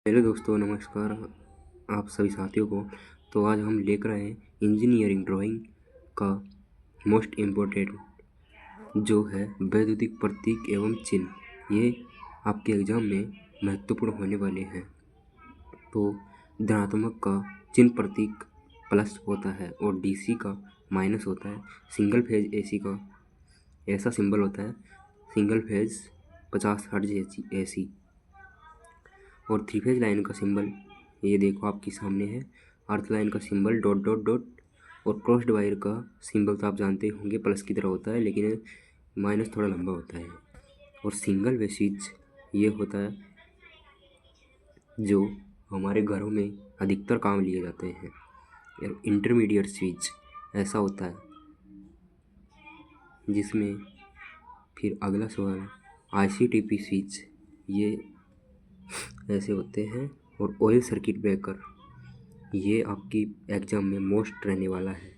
Hello दोस्तों, नमस्कार आप सभी साथियों को। तो आज हम लेकर आए हैं इंजीनियरिंग ड्राइंग का मोस्ट इम्पोर्टेंट जो है वैद्युतिक प्रतीक एवं चिन्ह। ये आपके एग्ज़ाम में महत्वपूर्ण होने वाले हैं। तो धनात्मक का चिन्ह प्रतीक प्लस होता है और डीसी का माइनस होता है। सिंगल फेज एसी का ऐसा सिंबल होता है, सिंगल फेज 50 हर्ट्ज एसी। और थ्री फेज लाइन का सिंबल ये देखो आपके सामने है। अर्थ लाइन का सिंबल डॉट डॉट डॉट। और क्रॉस्ड वायर का सिंबल तो आप जानते होंगे, प्लस की तरह होता है लेकिन माइनस थोड़ा लंबा होता है। और सिंगल वे स्विच ये होता है जो हमारे घरों में अधिकतर काम लिए जाते हैं। इंटरमीडिएट स्विच ऐसा होता है जिसमें फिर अगला सवाल आईसीटीपी स्विच ये ऐसे होते हैं। और ऑयल सर्किट ब्रेकर ये आपकी एग्ज़ाम में मोस्ट रहने वाला है।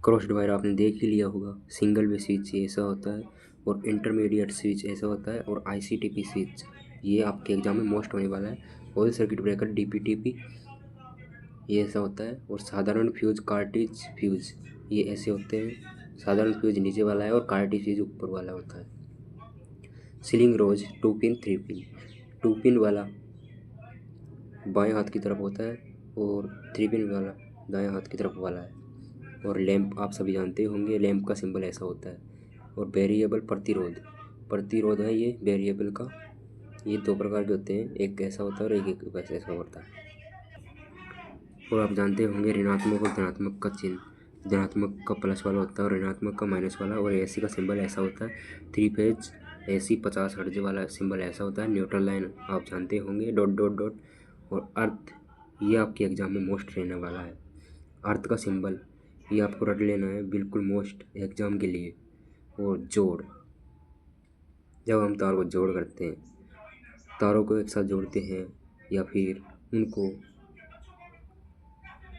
क्रॉस्ड वायर आपने देख ही लिया होगा। सिंगल वे स्विच ये ऐसा होता है और इंटरमीडिएट स्विच ऐसा होता है और आईसीटीपी स्विच ये आपके एग्ज़ाम में मोस्ट होने वाला है। ऑयल सर्किट ब्रेकर डीपीटीपी ये ऐसा होता है। और साधारण फ्यूज कार्टिज फ्यूज ये ऐसे होते हैं। साधारण फ्यूज नीचे वाला है और कार्टिज फ्यूज ऊपर वाला होता है। सीलिंग रोज 2 पिन 3 पिन। 2 पिन वाला बाएं हाथ की तरफ होता है और 3 पिन वाला दाएं हाथ की तरफ वाला है। और लैंप आप सभी जानते होंगे, लैंप का सिंबल ऐसा होता है। और वेरिएबल प्रतिरोध है ये वेरिएबल का। ये दो प्रकार के होते हैं, एक ऐसा होता है और एक वैसा ऐसा होता है। और आप जानते होंगे ऋणात्मक और धनात्मक का चिन्ह। धनात्मक का प्लस वाला होता है और ऋणात्मक का माइनस वाला। और एसी का सिंबल ऐसा होता है। थ्री फेज एसी 50 हर्ट्ज वाला सिंबल ऐसा होता है। न्यूट्रल लाइन आप जानते होंगे डॉट डॉट डॉट। और अर्थ ये आपके एग्जाम में मोस्ट रहने वाला है। अर्थ का सिंबल ये आपको रट लेना है, बिल्कुल मोस्ट एग्जाम के लिए। और जोड़, जब हम तार को जोड़ करते हैं, तारों को एक साथ जोड़ते हैं या फिर उनको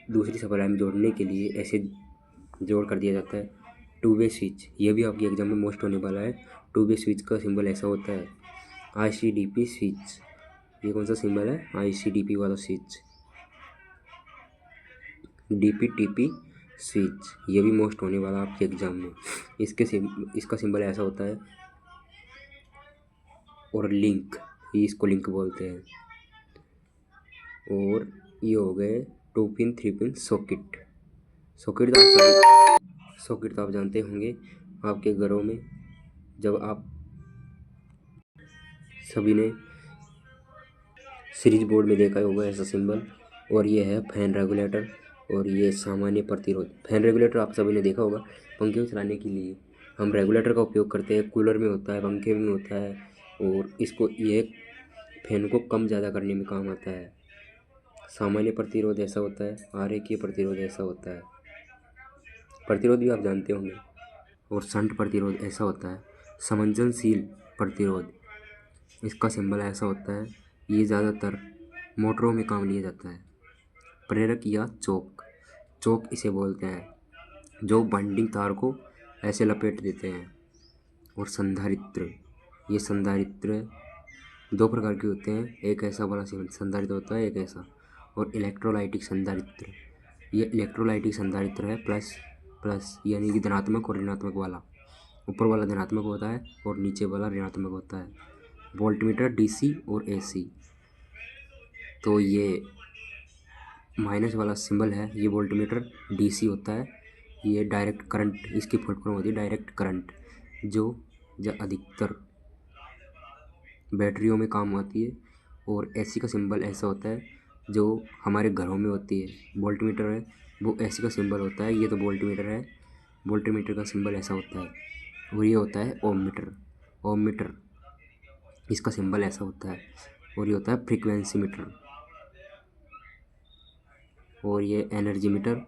दूसरी सप्लाई में जोड़ने के लिए ऐसे जोड़ कर दिया जाता है। टू वे स्विच ये भी आपके एग्जाम में मोस्ट होने वाला है। टू वे स्विच का सिंबल ऐसा होता है। आईसीडीपी स्विच ये कौन सा सिंबल है? आईसीडीपी वाला स्विच। डीपीटीपी स्विच ये भी मोस्ट होने वाला आपके एग्जाम में। इसका सिंबल ऐसा होता है। और लिंक ये इसको लिंक बोलते हैं। और ये हो गए 2 पिन 3 पिन सॉकेट। सॉकेट तो आप जानते होंगे आपके घरों में, जब आप सभी ने सीरीज बोर्ड में देखा होगा ऐसा सिंबल। और ये है फैन रेगुलेटर और ये सामान्य प्रतिरोध। फैन रेगुलेटर आप सभी ने देखा होगा, पंखे को चलाने के लिए हम रेगुलेटर का उपयोग करते हैं। कूलर में होता है, पंखे में होता है। और इसको ये फैन को कम ज़्यादा करने में काम आता है। सामान्य प्रतिरोध ऐसा होता है, आरेखीय प्रतिरोध ऐसा होता है। प्रतिरोध भी आप जानते होंगे। और शंट प्रतिरोध ऐसा होता है। संवेदनशील प्रतिरोध इसका सिंबल ऐसा होता है। ये ज़्यादातर मोटरों में काम लिया जाता है। प्रेरक या चोक इसे बोलते हैं, जो बाइंडिंग तार को ऐसे लपेट देते हैं। और संधारित्र ये संधारित्र दो प्रकार के होते हैं, एक ऐसा वाला संधारित्र होता है, एक ऐसा। और इलेक्ट्रोलाइटिक संधारित्र ये इलेक्ट्रोलाइटिक संधारित्र है प्लस यानी कि धनात्मक और ऋणात्मक वाला। ऊपर वाला धनात्मक होता है और नीचे वाला ऋणात्मक होता है। वोल्टमीटर डीसी और एसी। तो ये माइनस वाला सिंबल है, ये वोल्टमीटर डीसी होता है। ये डायरेक्ट करंट इसकी फुल फॉर्म होती है, डायरेक्ट करंट, जो अधिकतर बैटरियों में काम आती है। और एसी का सिंबल ऐसा होता है जो हमारे घरों में होती है। वोल्टमीटर है वो एसी का सिंबल होता है। ये तो वोल्टमीटर है, वोल्टमीटर का सिंबल ऐसा होता है। और ये होता है ओममीटर इसका सिंबल ऐसा होता है। और ये होता है फ्रीक्वेंसी मीटर। और ये energy meter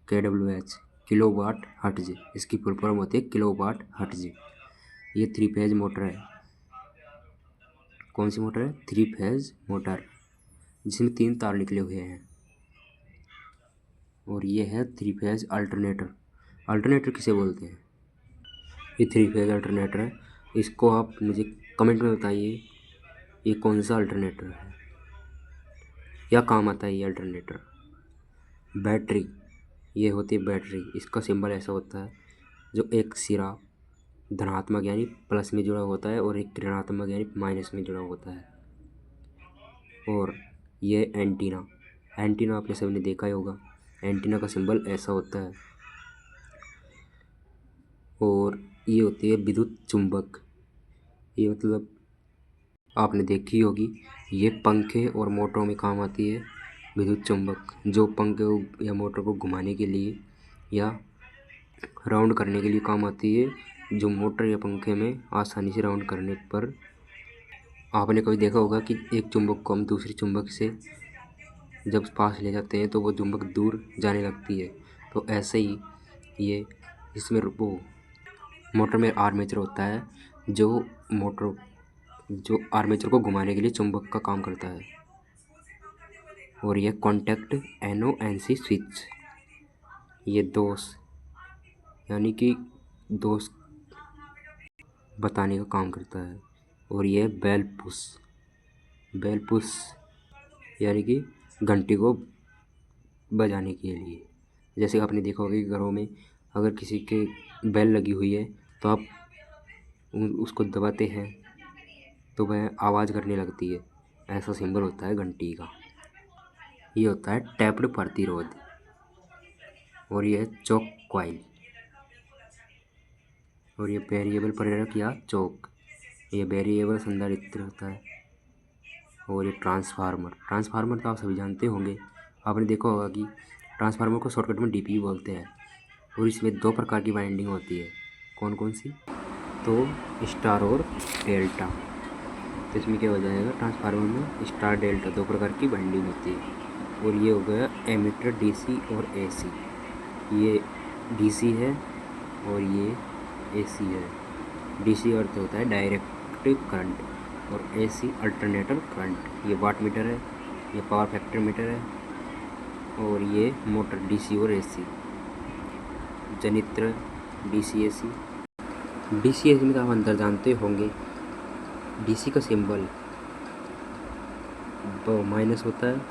KWH kilowatt hertz इसकी फुल फॉर्म होती है, किलोवाट हर्ट्ज। ये 3 फेज मोटर है। कौन सी मोटर है? 3 फेज मोटर जिसमें 3 तार निकले हुए हैं। और ये है 3 फेज अल्टरनेटर किसे बोलते हैं? ये 3 फेज अल्टरनेटर है। इसको आप मुझे कमेंट में बताइए ये कौन सा अल्टरनेटर है, क्या काम आता है ये अल्टरनेटर। बैटरी, ये होती है बैटरी, इसका सिंबल ऐसा होता है जो एक सिरा धनात्मक यानी प्लस में जुड़ा होता है और एक ऋणात्मक यानी माइनस में जुड़ा होता है। और ये एंटीना, एंटीना आपने सबने देखा ही होगा, एंटीना का सिंबल ऐसा होता है। और ये होती है विद्युत चुंबक, ये मतलब आपने देखी होगी, ये पंखे और मोटरों में काम आती है विद्युत चुंबक, जो पंखे या मोटर को घुमाने के लिए या राउंड करने के लिए काम आती है, जो मोटर या पंखे में आसानी से राउंड करने पर आपने कभी देखा होगा कि एक चुंबक को हम दूसरी चुंबक से जब पास ले जाते हैं तो वो चुंबक दूर जाने लगती है। तो ऐसे ही ये इसमें वो मोटर में आर्मेचर होता है जो आर्मेचर को घुमाने के लिए चुंबक का काम करता है। और ये कॉन्टैक्ट NONC स्विच, ये दोष यानी कि दोष बताने का काम करता है। और ये बेल पुश यानी कि घंटी को बजाने के लिए। जैसे आपने देखा होगा कि घरों में अगर किसी के बेल लगी हुई है तो आप उसको दबाते हैं तो वह आवाज़ करने लगती है, ऐसा सिंबल होता है घंटी का। ये होता है टैप्ड प्रतिरोध। और ये है चौक कॉइल, और ये वेरिएबल प्रेरक या चौक, ये वेरिएबल संधारित्र होता है। और ये ट्रांसफार्मर तो आप सभी जानते होंगे, आपने देखा होगा कि ट्रांसफार्मर को शॉर्टकट में DP बोलते हैं। और इसमें 2 प्रकार की वाइंडिंग होती है, कौन कौन सी, तो स्टार और डेल्टा। तो इसमें क्या हो जाएगा, ट्रांसफार्मर में स्टार डेल्टा 2 प्रकार की वाइंडिंग होती है। और ये हो गया एमीटर DC और AC, ये DC है और ये AC है। DC अर्थ होता है डायरेक्ट करंट और AC अल्टरनेटर करंट। ये वाट मीटर है, ये पावर फैक्टर मीटर है। और ये मोटर DC और AC, जनित्र DC AC में तो आप अंदर जानते होंगे, DC का सिंबल माइनस होता है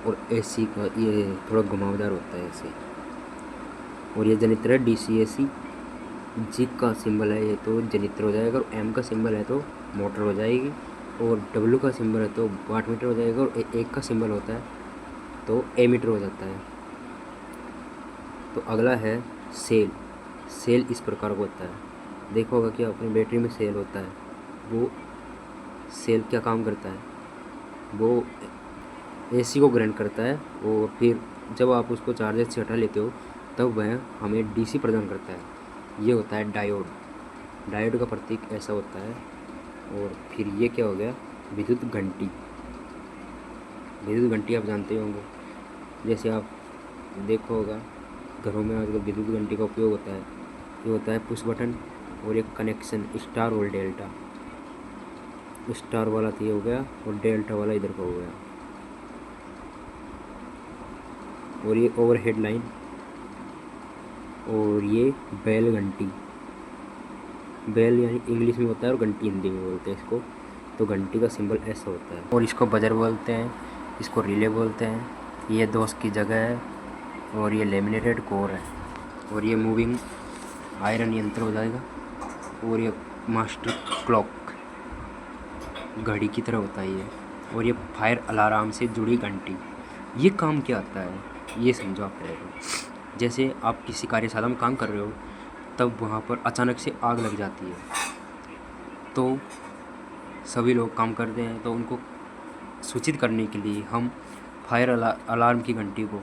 और AC का ये थोड़ा घुमावदार होता है ऐसे। और ये जनित्र है DC AC, G का सिंबल है ये तो जनित्र हो जाएगा, और M का सिंबल है तो मोटर हो जाएगी, और W का सिंबल है तो वाट मीटर हो जाएगा, और 1 का सिंबल होता है तो एमीटर हो जाता है। तो अगला है सेल इस प्रकार का होता है, देखा होगा कि अपनी बैटरी में सेल होता है। वो सेल क्या काम करता है, वो AC को ग्राउंड करता है, और फिर जब आप उसको चार्जर से हटा लेते हो तब वह हमें DC प्रदान करता है। ये होता है डायोड का प्रतीक ऐसा होता है। और फिर ये क्या हो गया, विद्युत घंटी आप जानते होंगे, जैसे आप देखो होगा घरों में आजकल विद्युत घंटी का उपयोग होता है। ये होता है पुश बटन और एक कनेक्शन स्टार और डेल्टा, स्टार वाला तो ये हो गया और डेल्टा वाला इधर का हो गया। और ये ओवरहेड लाइन, और ये बैल घंटी, बैल यानी इंग्लिश में होता है और घंटी हिंदी में बोलते हैं इसको। तो घंटी का सिंबल ऐसा होता है। और इसको बजर बोलते हैं, इसको रिले बोलते हैं। ये दोस्त की जगह है, और ये लेमिनेटेड कोर है, और ये मूविंग आयरन यंत्र हो जाएगा। और ये मास्टर क्लॉक घड़ी की तरह होता है ये। और ये फायर अलार्म से जुड़ी घंटी, ये काम क्या आता है ये समझो आप पहले तो। जैसे आप किसी कार्यशाला में काम कर रहे हो, तब वहाँ पर अचानक से आग लग जाती है, तो सभी लोग काम करते हैं, तो उनको सूचित करने के लिए हम फायर अलार्म की घंटी को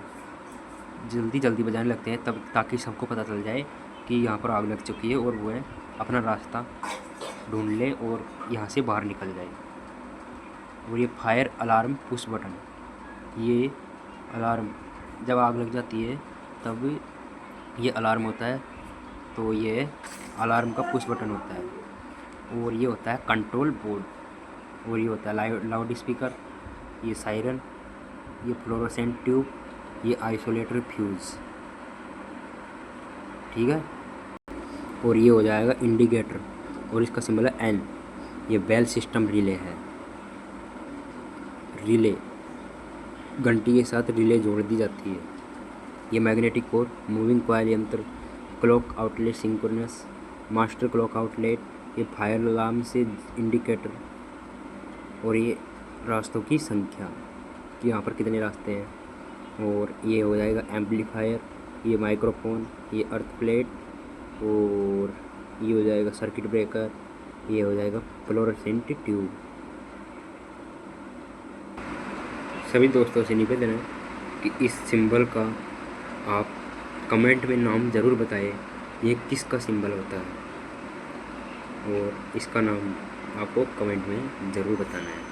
जल्दी बजाने लगते हैं, तब ताकि सबको पता चल जाए कि यहाँ पर आग लग चुकी है और वह अपना रास्ता ढूंढ ले और यहाँ से बाहर निकल जाए। और ये फायर अलार्म पुश बटन, ये अलार्म जब आग लग जाती है तब ये अलार्म होता है, तो ये अलार्म का पुश बटन होता है। और ये होता है कंट्रोल बोर्ड, और ये होता है लाउड स्पीकर, ये सायरन, ये फ्लोरोसेंट ट्यूब, ये आइसोलेटर फ्यूज़, ठीक है। और ये हो जाएगा इंडिकेटर, और इसका सिंबल है N, ये बेल सिस्टम रिले है। रिले, घंटी के साथ रिले जोड़ दी जाती है। ये मैग्नेटिक कोर, मूविंग कॉइल यंत्र, clock outlet synchronous, master clock outlet, ये फायर अलार्म से इंडिकेटर, और ये रास्तों की संख्या कि यहाँ पर कितने रास्ते हैं, और ये हो जाएगा एम्पलीफायर, ये माइक्रोफोन, ये अर्थ प्लेट, और ये हो जाएगा सर्किट ब्रेकर, ये हो जाएगा फ्लोरोसेंट ट्यूब। सभी दोस्तों से निवेदन है कि इस सिंबल का आप कमेंट में नाम ज़रूर बताएं, ये किसका सिंबल होता है, और इसका नाम आपको कमेंट में ज़रूर बताना है।